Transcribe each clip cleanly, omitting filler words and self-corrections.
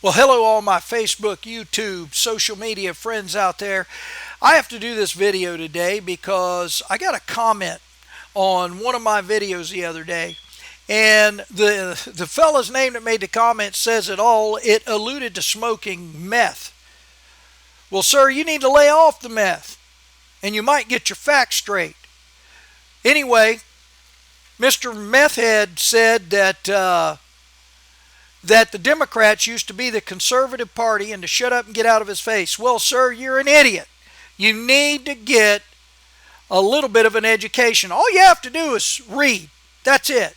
Well, hello all my Facebook, YouTube, social media friends out there. I have to do this video today because I got a comment on one of my videos the other day. And the fella's name that made the comment says it all. It alluded to smoking meth. Well, sir, you need to lay off the meth and you might get your facts straight. Anyway, Mr. Methhead said that the Democrats used to be the conservative party and to shut up and get out of his face. Well, sir, you're an idiot. You need to get a little bit of an education. All you have to do is read. That's it.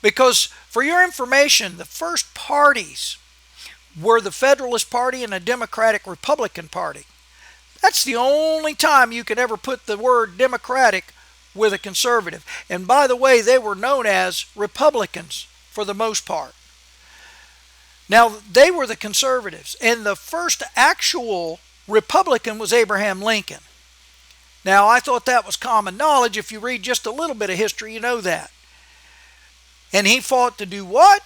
Because for your information, the first parties were the Federalist Party and the Democratic Republican Party. That's the only time you can ever put the word Democratic with a conservative. And by the way, they were known as Republicans for the most part. Now, they were the conservatives, and the first actual Republican was Abraham Lincoln. Now, I thought that was common knowledge. If you read just a little bit of history, you know that. And he fought to do what?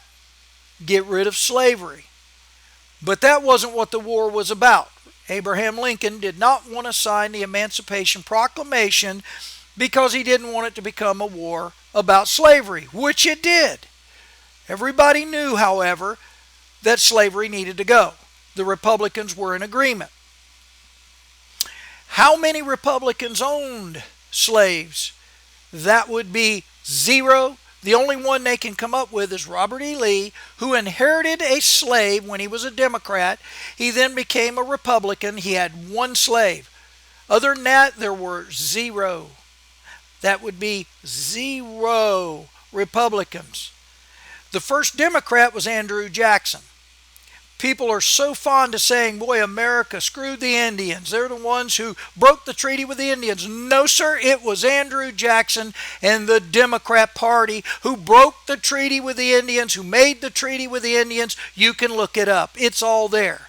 Get rid of slavery. But that wasn't what the war was about. Abraham Lincoln did not want to sign the Emancipation Proclamation because he didn't want it to become a war about slavery, which it did. Everybody knew, however, that slavery needed to go. The Republicans were in agreement. How many Republicans owned slaves? That would be zero. The only one they can come up with is Robert E. Lee, who inherited a slave when he was a Democrat. He then became a Republican. He had one slave. Other than that, there were zero. That would be zero Republicans. The first Democrat was Andrew Jackson. People are so fond of saying, boy, America screwed the Indians. They're the ones who broke the treaty with the Indians. No, sir, it was Andrew Jackson and the Democrat Party who broke the treaty with the Indians, who made the treaty with the Indians. You can look it up. It's all there.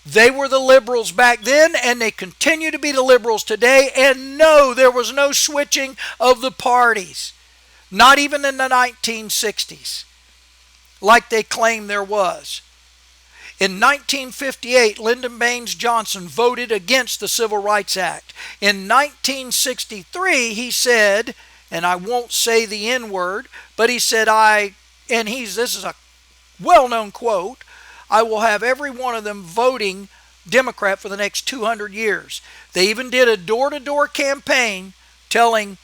They were the liberals back then, and they continue to be the liberals today. And no, there was no switching of the parties. Not even in the 1960s, like they claim there was. In 1958, Lyndon Baines Johnson voted against the Civil Rights Act. In 1963, he said, and I won't say the N-word, but he said, this is a well-known quote, I will have every one of them voting Democrat for the next 200 years. They even did a door-to-door campaign telling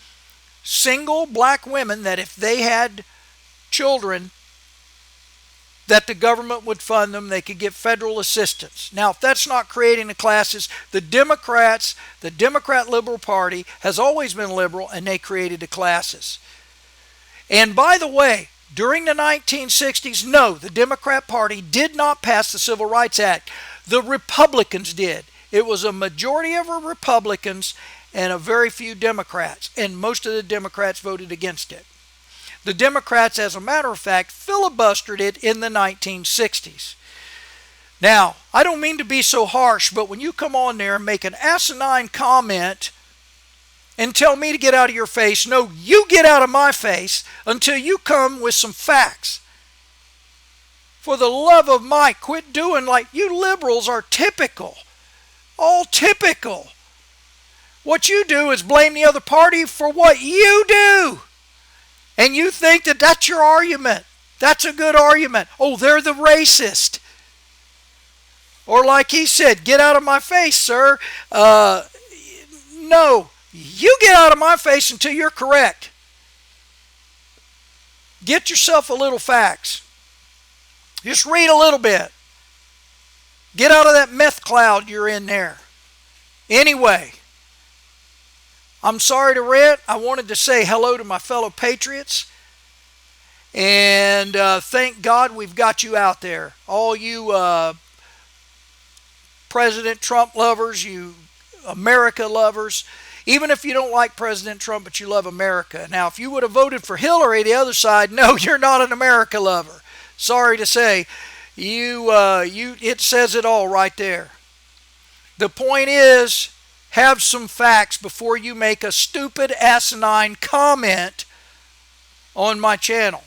single black women that if they had children, that the government would fund them, they could get federal assistance. Now, if that's not creating the classes, the Democrat Liberal Party has always been liberal, and they created the classes. And by the way, during the 1960s, no, the Democrat Party did not pass the Civil Rights Act. The Republicans did. It was a majority of Republicans and a very few Democrats, and most of the Democrats voted against it. The Democrats, as a matter of fact, filibustered it in the 1960s. Now, I don't mean to be so harsh, but when you come on there and make an asinine comment and tell me to get out of your face, no, you get out of my face until you come with some facts. For the love of Mike, quit doing like you liberals are typical. All typical. What you do is blame the other party for what you do. And you think that that's your argument. That's a good argument. Oh, they're the racist. Or like he said, get out of my face, sir. No, you get out of my face until you're correct. Get yourself a little facts. Just read a little bit. Get out of that meth cloud you're in there. Anyway, I'm sorry to rant. I wanted to say hello to my fellow patriots. And thank God we've got you out there. All you President Trump lovers, you America lovers. Even if you don't like President Trump, but you love America. Now, if you would have voted for Hillary, the other side, no, you're not an America lover. Sorry to say. It says it all right there. The point is, have some facts before you make a stupid, asinine comment on my channel.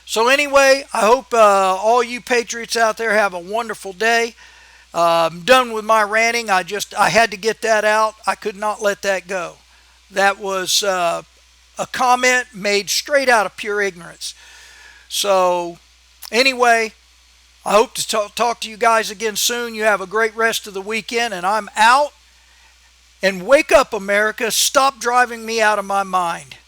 So anyway, I hope all you patriots out there have a wonderful day. I'm done with my ranting. I had to get that out. I could not let that go. That was a comment made straight out of pure ignorance. So anyway, I hope to talk to you guys again soon. You have a great rest of the weekend, and I'm out. And wake up, America. Stop driving me out of my mind.